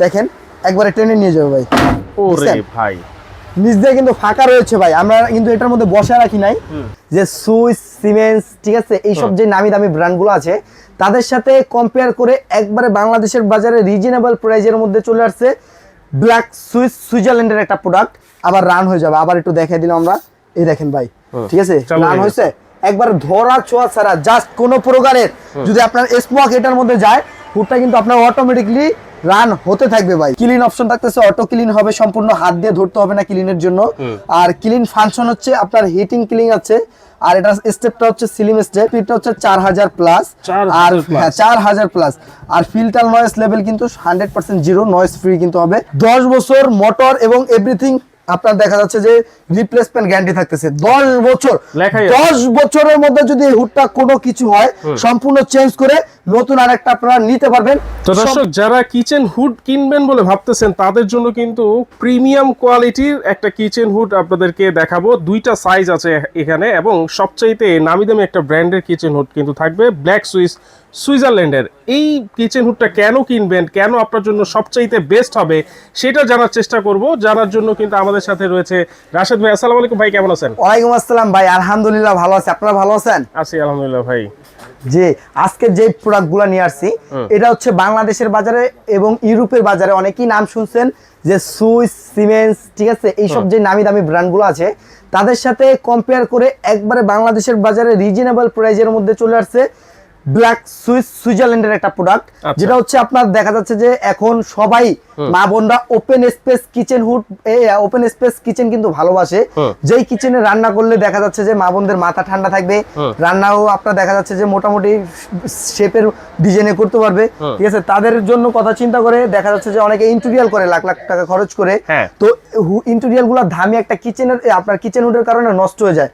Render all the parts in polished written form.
দেখেন একবারে টেনে নিয়ে যাবে ভাই। ওরে ভাই, নিচ দিয়ে কিন্তু ফাঁকা রয়েছে ভাই, আমরা কিন্তু এটার মধ্যে বসা রাখি নাই। যে সুইস, সিমেন্স, ঠিক আছে, এইসব যে নামি দামি ব্র্যান্ডগুলো আছে তাদের সাথে কম্পেয়ার করে একবারে বাংলাদেশের বাজারে রিজনেবল প্রাইজের মধ্যে চলে আসছে ব্ল্যাক সুইস, সুইজারল্যান্ডের একটা প্রোডাক্ট। আবার রান হয়ে যাবে, আবার একটু দেখাই দিলাম আমরা, এই দেখেন ভাই, ঠিক আছে, রান হয়েছে একবার ধরা ছোঁয়া ছাড়া, জাস্ট কোনো প্রকারের যদি আপনার স্মোক এটার মধ্যে যায় হুডটা কিন্তু আপনার অটোমেটিকলি রান হতে থাকবে ভাই। ক্লিন অপশন থাকতেছে, অটো ক্লিন হবে, সম্পূর্ণ হাত দিয়ে ধরতে হবে না ক্লিনের জন্য। আর ক্লিন ফাংশন হচ্ছে আপনার হিটিং ক্লিন আছে। আর এটা স্টেপটা হচ্ছে সিলিম স্টেপ, এটা হচ্ছে 4000 প্লাস, আর 4000 প্লাস। আর ফিল্টার নয়েজ লেভেল কিন্তু 100% জিরো, নয়েজ ফ্রি কিন্তু হবে। 10 বছর মোটর এবং এভরিথিং আপনার দেখা যাচ্ছে যে রিপ্লেসমেন্ট গ্যারান্টি থাকতেছে 10 বছর। 10 বছরের মধ্যে যদি এই হুডটা কোনো কিছু হয় সম্পূর্ণ চেঞ্জ করে নতুন আরেকটা আপনারা নিতে পারবেন। তো দর্শক, যারা কিচেন হুড কিনবেন বলে ভাবতেছেন তাদের জন্য কিন্তু প্রিমিয়াম কোয়ালিটির একটা কিচেন হুড আপনাদেরকে দেখাবো। দুইটা সাইজ আছে এখানে, এবং সবচাইতে নামি দামি একটা ব্র্যান্ডের কিচেন হুড কিন্তু থাকবে ব্ল্যাক সুইস, সুইজারল্যান্ডের। এই কিচেন হুডটা কেন কিনবেন, কেন আপনার জন্য সবচাইতে বেস্ট হবে সেটা জানার চেষ্টা করব। জানার জন্য কিন্তু আমাদের সাথে রয়েছে রাশেদ ভাই। আসসালামু আলাইকুম ভাই, কেমন আছেন? ওয়ালাইকুম আসসালাম ভাই, আলহামদুলিল্লাহ ভালো আছি, আপনারা ভালো আছেন? আছি আলহামদুলিল্লাহ ভাই। যে আজকে যে প্রোডাক্টগুলো নিয়ে আসছি এটা হচ্ছে বাংলাদেশের বাজারে এবং ইউরোপের বাজারে অনেকেই নাম শুনছেন যে সুইস, সিমেন্স, ঠিক আছে, এইসব যে নামি দামি ব্র্যান্ডগুলো আছে তাদের সাথে কম্পেয়ার করে একবারে বাংলাদেশের বাজারে রিজনেবল প্রাইজের মধ্যে চলে আসছে ব্ল্যাক সুইস, সুইজারল্যান্ডের একটা প্রোডাক্ট, যেটা হচ্ছে আপনার দেখা যাচ্ছে যে এখন সবাই মা বোনরা open space kitchen hood, open space kitchen কিন্তু ভালোবাসে। যেই কিচেনে রান্না করলে দেখা যাচ্ছে যে মা বোনদের মাথা ঠান্ডা থাকবে, রান্নাও আপনার দেখা যাচ্ছে যে মোটামুটি শেপের ডিজাইনে করতে পারবে, ঠিক আছে। তাদের জন্য কথা চিন্তা করে দেখা যাচ্ছে যে অনেকে ইন্টেরিয়াল করে লাখ লাখ টাকা খরচ করে, তো ইন্টেরিয়াল গুলো দামি একটা কিচেনের, আপনার কিচেন হুডের কারণে নষ্ট হয়ে যায়,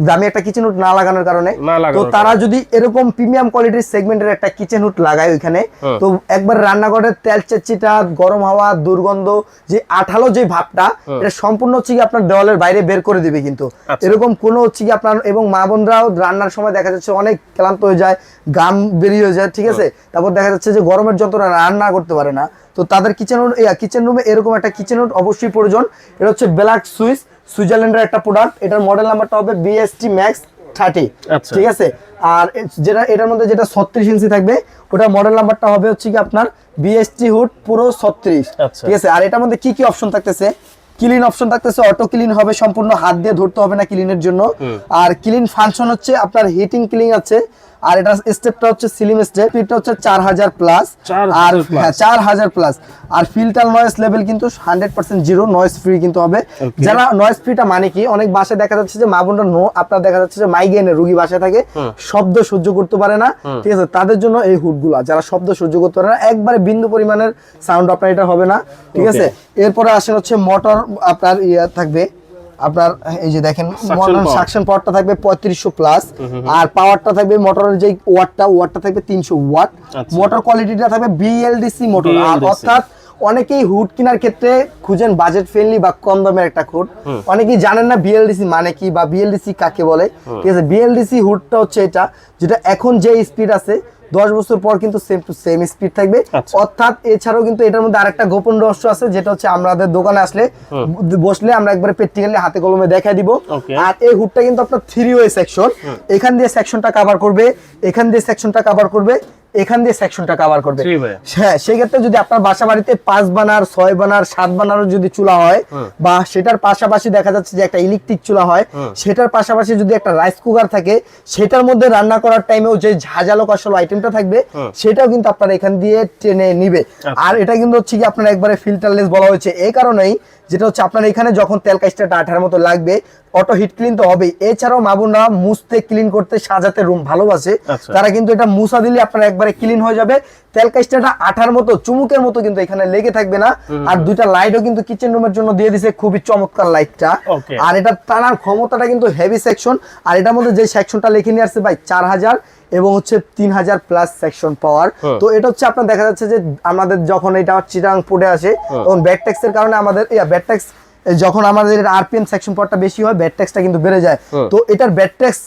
দামি একটা কিচেন হুড না লাগানোর কারণে। তো তারা যদি এরকম প্রিমিয়াম কোয়ালিটির সেগমেন্টের একটা কিচেন হুড লাগায় ওইখানে, তো একবার রান্নাঘরের তেল চেচিটা, গরম হাওয়া, দুর্গন্ধ, যে আঠালো যে ভাবটা, এটা সম্পূর্ণ হচ্ছে কি আপনার দেওয়ালের বাইরে বের করে দিবে কিন্তু। এরকম কোনো হচ্ছে কি আপনার, এবং মা বোনরাও রান্নার সময় দেখা যাচ্ছে অনেক ক্লান্ত হয়ে যায়, গাম বেরিয়ে হয়ে যায়, ঠিক আছে, তারপর দেখা যাচ্ছে যে গরমের যন্ত্রণা রান্না করতে পারে না, তো তাদের কিচেন রুমে এরকম একটা কিচেন হুড অবশ্যই প্রয়োজন। এটা হচ্ছে ব্ল্যাক সুইস, সুইজারল্যান্ডের একটা প্রোডাক্ট। এটার মডেল নাম্বারটা হবে BST Max 30, ঠিক আছে। আর যেটা এটার মধ্যে যেটা 36 ইঞ্চি থাকবে ওটা মডেল নাম্বারটা হবে হচ্ছে কি আপনার BST হুড পুরো 36, ঠিক আছে। আর এটার মধ্যে কি কি অপশন থাকতেছে, ক্লিন অপশন থাকতেছে, অটো ক্লিন হবে, সম্পূর্ণ হাত দিয়ে ধরতে হবে না ক্লিনের জন্য। আর ক্লিন ফাংশন হচ্ছে আপনার হিটিং ক্লিন আছে। আর এটা স্টেপটা হচ্ছে সিলিম স্টেপ, এটা হচ্ছে 4000 প্লাস, আর 4000 প্লাস। আর ফিল্টার নয়েজ লেভেল কিন্তু 100% জিরো, নয়েজ ফ্রি কিন্তু হবে। যারা নয়েজ ফ্রিটা মানে কি, অনেক বাসায় দেখা যাচ্ছে যে মা বোনরা আপনার দেখা যাচ্ছে যে মাইগ্রেনের রোগী বাসায় থাকে, শব্দ সহ্য করতে পারে না, ঠিক আছে, তাদের জন্য এই হুডগুলা, যারা শব্দ সহ্য করতে পারে না, একবারে বিন্দু পরিমাণের সাউন্ড আপনার এটা হবে না, ঠিক আছে। এরপরে আসেন হচ্ছে মোটর আপনার থাকবে আপনার, এই যে দেখেন সাকশন পাওয়ারটা থাকবে 3500 প্লাস, আর পাওয়ারটা থাকবে মোটরের যে ওয়াটটা থাকবে 300 ওয়াট। মোটর কোয়ালিটিটা থাকবে BLDC মোটর। আর অর্থাৎ অনেকেই হুড কেনার ক্ষেত্রে খুঁজেন বাজেট ফ্রেন্ডলি বা কম দামের একটা হুড, অনেকেই জানেন না BLDC মানে কি বা BLDC কাকে বলে, ঠিক আছে। BLDC হুডটা হচ্ছে এটা, যেটা এখন যে স্পিড আছে 10 বছর পর কিন্তু সেম টু সেম স্পিড থাকবে। অর্থাৎ এছাড়াও কিন্তু এটার মধ্যে আরেকটা গোপন রহস্য আছে, যেটা হচ্ছে আমাদের দোকানে আসলে বসলে আমরা একবারে প্র্যাকটিক্যালি হাতে কলমে দেখাই দিব। আর এই হুডটা কিন্তু আপনার 3 ওয়ে সেকশন, এখান দিয়ে সেকশনটা কভার করবে, এখান দিয়ে সেকশনটা কভার করবে, এখান দিয়ে সেকশনটা কভার করবে। হ্যাঁ, সেই ক্ষেত্রে যদি আপনার বাসা বাড়িতে 5 বানার, 6 বানার, 7 বানারও যদি চুলা হয়, বা সেটার পাশাপাশি দেখা যাচ্ছে যে একটা ইলেকট্রিক চুলা হয়, সেটার পাশাপাশি যদি একটা রাইস কুকার থাকে, সেটার মধ্যে রান্না করার টাইমেও যে ঝাঁঝালো কষালো আইটেমটা থাকবে সেটাও কিন্তু আপনার এখান দিয়ে টেনে নিবে। আর এটা কিন্তু হচ্ছে কি আপনার একবারে ফিল্টারলেস বলা হয়েছে এই কারণেই, যেটা হচ্ছে আপনার এখানে যখন তেল কাজটা আঠার মতো লাগবে, অটো হিট ক্লিন তো হবেই। এছাড়াও মা বোনরা মুছতে, ক্লিন করতে, সাজাতে রুম ভালোবাসে, তারা কিন্তু এটা মুছা দিলে আপনার একবারে ক্লিন হয়ে যাবে। তেল কাজটা আঠার মতো, চুমুকের মতো কিন্তু এখানে লেগে থাকবে না। আর দুইটা লাইটও কিন্তু কিচেন রুমের জন্য দিয়ে দিছে, খুবই চমৎকার লাইটটা। আর এটা টানার ক্ষমতাটা কিন্তু হেভি সেকশন। আর এটার মধ্যে যে সেকশনটা লিখে নিয়ে আসছে ভাই 4000 এবং হচ্ছে 3000 প্লাস সেকশন পাওয়ার। তো এটা হচ্ছে আপনার দেখা যাচ্ছে যে আমাদের যখন এটা চিটাং পোর্টে আসে তখন ব্যাড ট্যাক্সের কারণে আমাদের ব্যাড ট্যাক্স যখন আমাদের আরপিএম সেকশন পটটা বেশি হয় ব্যাড ট্যাক্সটা কিন্তু বেড়ে যায়। তো এটার ব্যাড ট্যাক্স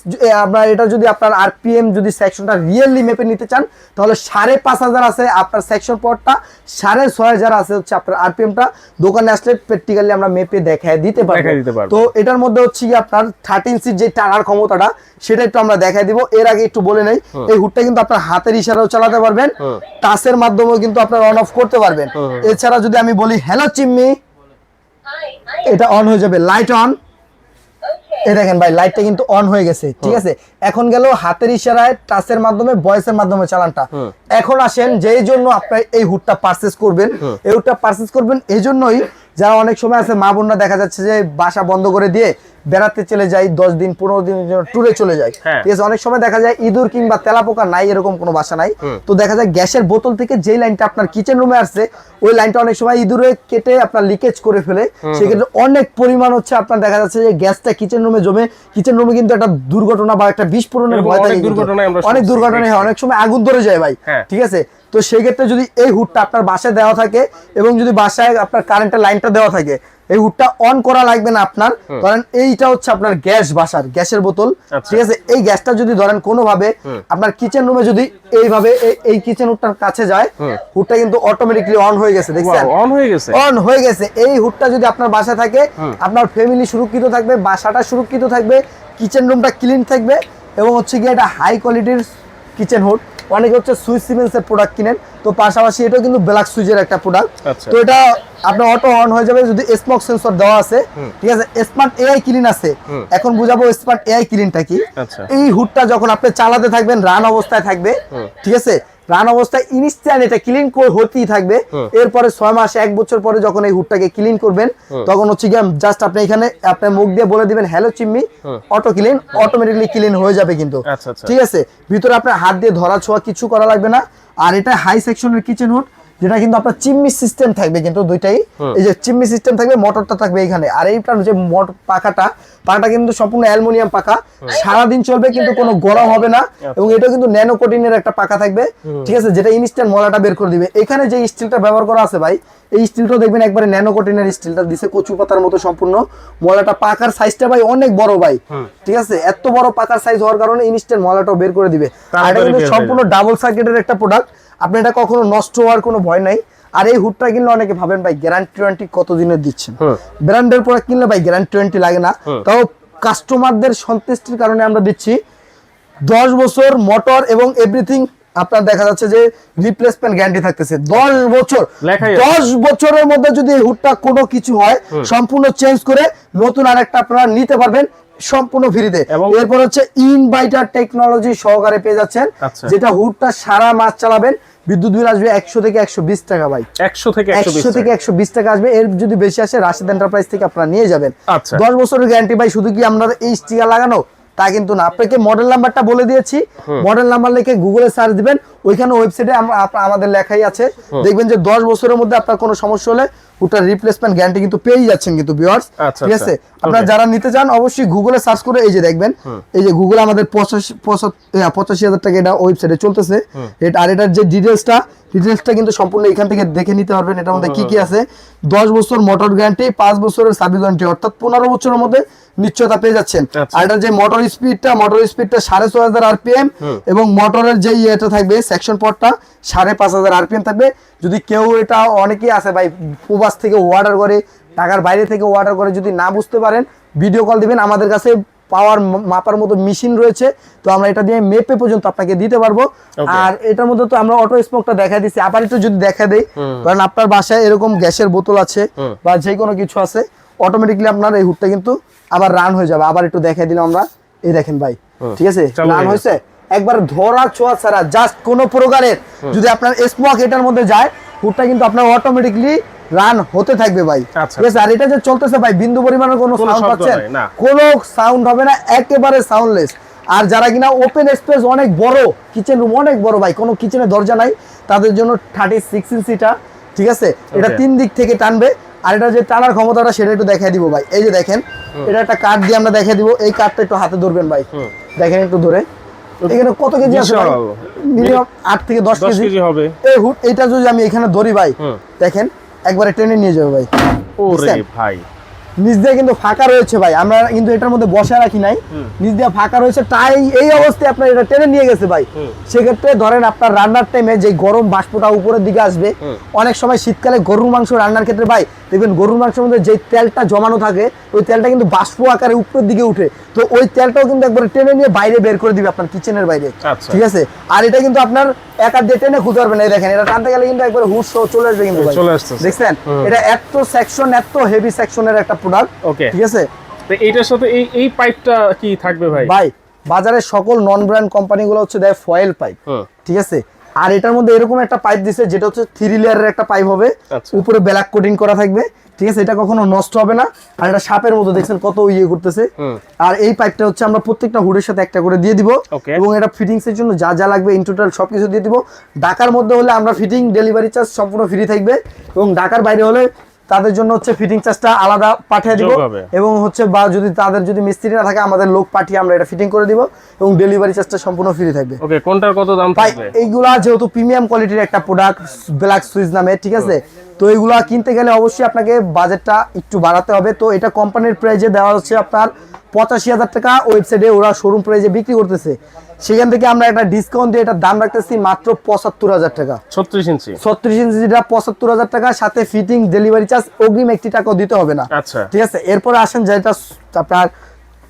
আপনার এটা যদি আপনার আরপিএম যদি সেকশনটা রিয়েলি মেপে নিতে চান তাহলে 5,500 আছে আপনার সেকশন পটটা, 6,500 আছে হচ্ছে আপনার আরপিএমটা। দোকানে আসলে প্র্যাকটিক্যালি আমরা মেপে দেখায় দিতে পারবো। তো এটার মধ্যে হচ্ছে কি আপনার 13 সিট যে টানার ক্ষমতাটা সেটা একটু আমরা দেখাই দিব। এর আগে একটু বলে নেই, এই হুডটা কিন্তু আপনার হাতের ইশারাও চালাতে পারবেন, টাচের মাধ্যমেও কিন্তু আপনার অন অফ করতে পারবেন। এছাড়া যদি আমি বলি হ্যালো চিম্মি, এটা অন হয়ে যাবে, লাইট অন। এই দেখেন ভাই লাইটটা কিন্তু অন হয়ে গেছে, ঠিক আছে। এখন গেল হাতের ইশারায়, টাচের মাধ্যমে, ভয়েসের মাধ্যমে চালানটা। এখন আসেন যেই জন্য আপনি এই হুডটা পারচেজ করবেন, এই হুডটা পারচেজ করবেন এই জন্যই যারা অনেক সময় আছে মা বোনরা দেখা যাচ্ছে যে বাসা বন্ধ করে দিয়ে বেড়াতে চলে যায়, 10 দিন 15 দিনের জন্য ট্যুরে চলে যায়, ঠিক আছে। অনেক সময় দেখা যায় ইঁদুর কিংবা তেলাপোকা নাই, এরকম কোনো বাসা নাই। তো দেখা যায় গ্যাসের বোতল থেকে যেই লাইনটা আপনার কিচেন রুমে আসছে ওই লাইনটা অনেক সময় ইঁদুরে কেটে আপনার লিকেজ করে ফেলে। সেক্ষেত্রে অনেক পরিমাণ হচ্ছে আপনার দেখা যাচ্ছে যে গ্যাসটা কিচেন রুমে জমে, কিচেন রুমে কিন্তু একটা দুর্ঘটনা বা একটা বিস্ফোরণের ভয় থাকে, অনেক দুর্ঘটনা হয়, অনেক সময় আগুন ধরে যায় ভাই, ঠিক আছে। তো সেই ক্ষেত্রে যদি এই হুডটা আপনার বাসায় দেওয়া থাকে এবং যদি বাসায় আপনার কারেন্টের লাইনটা দেওয়া থাকে, এই হুডটা অন করা লাগবে না আপনার। ধরেন এইটা হচ্ছে আপনার গ্যাস, বাসার গ্যাসের বোতল, ঠিক আছে। এই গ্যাসটা যদি ধরেন কোনোভাবে আপনার কিচেন রুমে যদি এইভাবে এই কিচেন হুডটার কাছে যায়, হুডটা কিন্তু অটোমেটিক্যালি অন হয়ে গেছে, দেখছেন অন হয়ে গেছে। এই হুডটা যদি আপনার বাসায় থাকে আপনার ফ্যামিলি সুরক্ষিত থাকবে, বাসাটা সুরক্ষিত থাকবে, কিচেন রুমটা ক্লিন থাকবে এবং হচ্ছে কি এটা হাই কোয়ালিটির কিচেন হুড। অনেকে হচ্ছে সুইস সিমেন্সের প্রোডাক্ট কিনেন, তো পাশাপাশি এটাও কিন্তু ব্ল্যাক সুইচের একটা প্রোডাক্ট। তো এটা আপনার অটো অন হয়ে যাবে যদি স্মোক সেন্সর দেওয়া আছে, ঠিক আছে। স্মার্ট এআই ক্লিন আছে। এখন বুঝাবো স্মার্ট এআই ক্লিনটা কি। এই হুডটা যখন আপনি চালাতে থাকবেন রান অবস্থায় থাকবে, ঠিক আছে। রান অবস্থায় ইনস্ট্যান্ট এটা ক্লিন হতেই থাকবে। এরপরে 6 মাস 1 বছর পরে যখন এই হুডটাকে ক্লিন করবেন তখন হচ্ছে গিয়ে জাস্ট আপনি এখানে আপনার মুখ দিয়ে বলে দিবেন hello chimney, auto clean, automatically clean হয়ে যাবে কিন্তু, ঠিক আছে। ভিতরে আপনার হাত দিয়ে ধরা ছোঁয়া কিছু করা লাগবে না। আর এটা হাই সেকশনের কিচেন হুড, যেটা কিন্তু আপনার চিম্মি সিস্টেম থাকবে কিন্তু দুইটাই। এই যে চিম্মি সিস্টেম থাকবে, মোটরটা থাকবে এখানে। আর এইটার যে মোটর পাখাটা কিন্তু সম্পূর্ণ অ্যালুমিনিয়াম পাখা, সারাদিন চলবে কিন্তু কোনো গরম হবে না। এবং এটা কিন্তু ন্যানো কোটিনের একটা পাখা থাকবে, ঠিক আছে, যেটা ইনস্ট্যান্ট ময়লাটা বের করে দিবে। এখানে যে স্টিলটা ব্যবহার করা আছে ভাই, এই স্টিলটা দেখবেন একবারে ন্যানো কোটিনের স্টিলটা দিছে, কচু পাতার মতো সম্পূর্ণ। ময়লাটা পাকার সাইজটা ভাই অনেক বড় ভাই, ঠিক আছে। এত বড় পাকার সাইজ হওয়ার কারণে ইনস্ট্যান্ট ময়লাটাও বের করে দিবে। আর এটা কিন্তু সম্পূর্ণ ডাবল সার্কিটের একটা প্রোডাক্ট, আপনি এটা কখনো নষ্ট হওয়ার কোনো ভয় নাই। আর এই হুডটা কিনলে অনেকে ভাবেন ভাই গ্যারান্টি ওয়ারেন্টি কতদিনের দিচ্ছেন, ব্র্যান্ডের প্রোডাক্ট কিনলে ভাই গ্যারান্টি ওয়ারেন্টি লাগে না। তাও কাস্টমারদের সন্তুষ্টির কারণে আমরা দিচ্ছি 10 বছর মোটর এবং এভরিথিং। আপনার দেখা যাচ্ছে যে রিপ্লেসমেন্ট গ্যারান্টি থাকতেছে 10 বছর। 10 বছরের মধ্যে যদি এই হুডটা কোনো কিছু হয় সম্পূর্ণ চেঞ্জ করে নতুন আরেকটা আপনারা নিতে পারবেন সম্পূর্ণ ফ্রিতে। এরপর হচ্ছে ইনভার্টার টেকনোলজি সহকারে পেয়ে যাচ্ছেন, যেটা হুডটা সারা মাস চালাবেন। বিদ্যুৎ বিল আসবে 100 থেকে 120 টাকা ভাই, 100 থেকে 120 টাকা আসবে। এর যদি বেশি আসে রাশিদ এন্টারপ্রাইজ থেকে আপনারা নিয়ে যাবেন। 10 বছরের গ্যারান্টি ভাই। শুধু কি আমরা এই স্টিকার লাগানো তা কিন্তু না, আপনাকে মডেল নাম্বারটা বলে দিয়েছি। মডেল নাম্বার লিখে গুগলে সার্চ দিবেন, ওইখানে ওয়েবসাইটে আমাদের লেখাই আছে। দেখবেন যে 10 বছরের মধ্যে আপনার কোনো সমস্যা হলে ওটার রিপ্লেসমেন্ট গ্যারান্টি কিন্তু পেয়ে যাচ্ছেন কিন্তু ভিউয়ার্স, ঠিক আছে। আপনারা যারা নিতে চান অবশ্যই গুগলে সার্চ করে এই যে দেখবেন, এই যে গুগলে আমাদের 85,000 টাকা এটা ওয়েবসাইটে চলতেছে। আর এটার যে ডিটেলসটা কিন্তু সম্পূর্ণ এখান থেকে দেখে নিতে পারবেন। এটার মধ্যে কি কি আছে, 10 বছর মোটর গ্যারান্টি, 5 বছরের সার্ভিস ওয়ারেন্টি, অর্থাৎ 15 বছরের মধ্যে নিশ্চয়তা পেয়ে যাচ্ছেন। আর এটার যে মোটর স্পিডটা 6,500 আরপিএম এবং মোটরের যে ইয়েটা থাকবে সেকশন পটটা 5,500 আরপিএম থাকবে। যদি কেউ এটা অনেকেই আছে ভাই প্রবাস থেকে অর্ডার করে, ঢাকার বাইরে থেকে অর্ডার করে, যদি না বুঝতে পারেন ভিডিও কল দিবেন। আমাদের কাছে পাওয়ার মাপার মতো মেশিন রয়েছে, তো আমরা এটা দিয়ে মেপে পর্যন্ত আপনাকে দিতে পারবো। আর এটার মধ্যে তো আমরা অটো স্মোকটা দেখা দিচ্ছি, আবার একটু যদি দেখা দেই, কারণ আপনার বাসায় এরকম গ্যাসের বোতল আছে বা যে কোনো কিছু আছে, অটোমেটিকলি আপনার এই হুডটা কিন্তু আবার রান হয়ে যাবে। আবার একটু দেখা দিলাম আমরা, এই দেখেন ভাই, ঠিক আছে, রান হয়েছে একবার ধরা ছোঁয়া ছাড়া, জাস্ট কোনো প্রকারের যদি আপনার স্মোক এটার মধ্যে যায়, হুডটা কিন্তু আপনার অটোমেটিকলি রান হতে থাকবে ভাই, ঠিক আছে। আর এটা যে চলতেছে ভাই বিন্দু পরিমাণের কোনো সাউন্ড পাচ্ছেন, কোনো সাউন্ড হবে না, একেবারে সাউন্ডলেস। আর যারা কিনা ওপেন স্পেস অনেক বড়, কিচেন রুম অনেক বড় ভাই, কোনো কিচেনে দরজা নাই, তাদের জন্য 36 ইঞ্চিটা, ঠিক আছে। এটা 3 দিক থেকে টানবে। আর এটা যে টানার ক্ষমতাটা সেটা একটু দেখাই দিব ভাই। এই যে দেখেন, এটা একটা কাঠ দিয়ে আমরা দেখাই দিব। এই কাঠটা একটু হাতে ধরবেন ভাই, দেখেন একটু ধরে, এখানে কত কেজি আছে ভাই? মিনিমাম 8 থেকে 10 কেজি হবে এই হুড। এইটা যদি আমি এখানে ধরি ভাই, দেখেন একবারে টেনে নিয়ে যাবে ভাই। ওরে ভাই, নিচ দিয়ে কিন্তু ফাঁকা রয়েছে ভাই, আমরা কিন্তু এটার মধ্যে বসা রাখি নাই, নিচ দিয়ে ফাঁকা রয়েছে, তাই এই অবস্থায় আপনার এটা টেনে নিয়ে গেছে ভাই। সেক্ষেত্রে ধরেন আপনার রান্নার টাইমে যে গরম বাষ্পটা উপরের দিকে আসবে, অনেক সময় শীতকালে গরুর মাংস রান্নার ক্ষেত্রে ভাই দেখবেন গরুর মাংসের মধ্যে যে তেলটা জমানো থাকে ওই তেলটা কিন্তু বাষ্প আকারে উপরের দিকে উঠে, তো ওই তেলটাও কিন্তু একবার টেনে নিয়ে বাইরে বের করে দিবে আপনার কিচেনের বাইরে। আচ্ছা। ঠিক আছে, আর এটা কিন্তু আপনার এক হাত দিয়ে টেনে খুঁজে পারবেন না, এই দেখেন এটা টানতে গেলে কিন্তু একবার হুশ চলে আসবে কিন্তু ভাই, চলে আসতেছে। দেখছেন এটা এত সেকশন, এত হেভি সেকশনের একটা প্রোডাক্ট। ওকে, ঠিক আছে, তো এইটার সাথে এই পাইপটা কি থাকবে ভাই? ভাই বাজারে সকল নন ব্র্যান্ড কোম্পানিগুলো হচ্ছে দেয় ফয়েল পাইপ। ঠিক আছে, আর এটার মধ্যে এরকম একটা পাইপ দিছে যেটা হচ্ছে 3 লেয়ারের একটা পাইপ হবে, আচ্ছা। উপরে ব্ল্যাক কোটিং করা থাকবে। ঠিক আছে, এটা কখনো নষ্ট হবে না, আর এটা সাপের মতো দেখছেন কত ইয়ে করতেছে। আর এই পাইপটা হচ্ছে আমরা প্রত্যেকটা হুডের সাথে একটা করে দিয়ে দিব, Okay. এবং এটা ফিটিংস এর জন্য যা যা লাগবে ইন টোটাল সবকিছু দিয়ে দিব। ঢাকার মধ্যে হলে আমরা ফিটিং ডেলিভারি চার্জ সম্পূর্ণ ফ্রি থাকবে, এবং ঢাকার বাইরে হলে তাদের জন্য হচ্ছে ফিটিং চার্জটা আলাদা পাঠিয়ে দিব, যোগ হবে। এবং হচ্ছে বা যদি তাদের যদি মিস্ত্রি না থাকে আমাদের লোক পাঠিয়ে আমরা এটা ফিটিং করে দিব, এবং ডেলিভারি চার্জটা সম্পূর্ণ ফ্রি থাকবে। ওকে, কোনটার কত দাম ভাই থাকবে? এইগুলা যেহেতু প্রিমিয়াম কোয়ালিটির একটা প্রোডাক্ট ব্ল্যাক সুইচ নামে, ঠিক আছে, তো এইগুলা কিনতে গেলে অবশ্যই আপনাকে বাজেটটা একটু বাড়াতে হবে। তো এটা কোম্পানির প্রাইজে দেওয়া হচ্ছে আপনার 85,000 টাকা, ওয়েবসাইটে ওরা শোরুম প্রাইজে বিক্রি করতেছে, সেখান থেকে আমরা একটা ডিসকাউন্ট দিয়ে এটার দাম রাখতেছি মাত্র 75,000 টাকা। 36 ইঞ্চি 36 ইঞ্চি যেটা 75,000 টাকা, সাথে ফিটিং ডেলিভারি চার্জ অগ্রিম 1 টাকাও দিতে হবে না। আচ্ছা। ঠিক আছে, এরপরে আসেন যেটা আপনার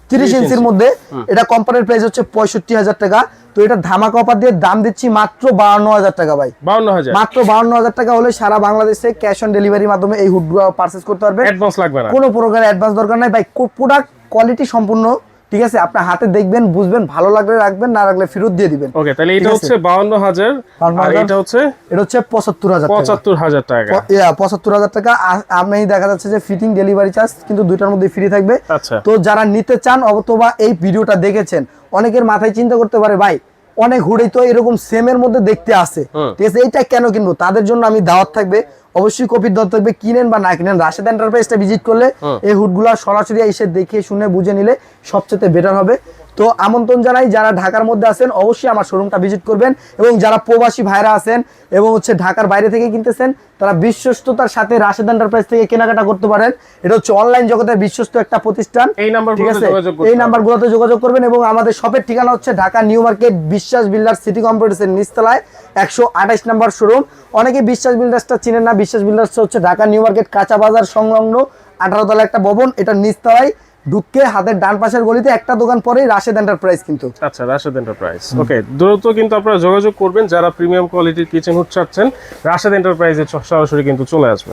30 ইঞ্চির মধ্যে, এটা কোম্পানির প্রাইস হচ্ছে 65,000 টাকা, তো এটা ধামাকা অফার দিয়ে দাম দিচ্ছি মাত্র 52,000 টাকা ভাই। 52,000 মাত্র 52,000 টাকা হলে সারা বাংলাদেশে ক্যাশ অন ডেলিভারির মাধ্যমে এই হুডগুলো পারচেজ করতে পারবে, অ্যাডভান্স লাগবে না। কোনো প্রকার অ্যাডভান্স দরকার নাই ভাই, প্রোডাক্ট কোয়ালিটি সম্পূর্ণ। ঠিক আছে, আপনার হাতে দেখবেন বুঝবেন, ভালো লাগলে রাখবেন, না রাখলে ফেরত দিয়ে দিবেন। ওকে, তাহলে এটা ঠিক আছে? হচ্ছে 52,000 আর এটা হচ্ছে এটা হচ্ছে 75,000 টাকা। 75,000 টাকা। 75,000 টাকা। আমি দেখা যাচ্ছে যে ফিটিং ডেলিভারি চার্জ কিন্তু দুইটার মধ্যে ফ্রি থাকবে। আচ্ছা। তো যারা নিতে চান অথবা এই ভিডিওটা দেখেছেন, অনেকের মাথায় চিন্তা করতে পারে ভাই অনেক হুডেই তো এরকম সেমের মধ্যে দেখতে আসে, ঠিক আছে, এইটা কেন কিনবো? তাদের জন্য আমি দাওয়াত থাকবে, অবশ্যই কপির দাওয়াত থাকবে, কিনেন বা না কিনেন রাশেদ এন্টারপ্রাইজটা ভিজিট করলে এই হুডগুলা সরাসরি এসে দেখে শুনে বুঝে নিলে সবচেয়ে বেটার হবে। তো আমন্ত্রণ জানাই, যারা ঢাকার মধ্যে আছেন অবশ্যই আমার শোরুমটা ভিজিট করবেন, এবং যারা প্রবাসী ভাইরা আছেন এবং হচ্ছে ঢাকার বাইরে থেকে কিনতেছেন তারা বিশ্বস্ততার সাথে রাশেদ এন্টারপ্রাইজ থেকে কেনাকাটা করতে পারেন। এটা হচ্ছে অনলাইন জগতের বিশ্বস্ত একটা প্রতিষ্ঠান। এই নাম্বারগুলোতে যোগাযোগ করতে এই নাম্বারগুলোতে যোগাযোগ করবেন, এবং আমাদের শপের ঠিকানা হচ্ছে ঢাকা নিউ মার্কেট বিশ্বাস বিল্ডার্স সিটি কমপ্লেক্সের নিচতলায় 128 নম্বর শোরুম। অনেকে বিশ্বাস বিল্ডার্সটা চিনেন না, বিশ্বাস বিল্ডার্স হচ্ছে ঢাকা নিউ মার্কেট কাঁচা বাজার সংলগ্ন 18 তলা একটা ভবন, এটা নিচতলায় ঢুকে হাতের ডান পাশের গলিতে একটা দোকান পরেই রাশেদ এন্টারপ্রাইজ কিন্তু। আচ্ছা, রাশেদ এন্টারপ্রাইজ। ওকে, দ্রুত কিন্তু আপনারা যোগাযোগ করবেন যারা প্রিমিয়াম কোয়ালিটির কিচেন হুড চাচ্ছেন, রাশেদ এন্টারপ্রাইজে সরাসরি কিন্তু চলে আসবে।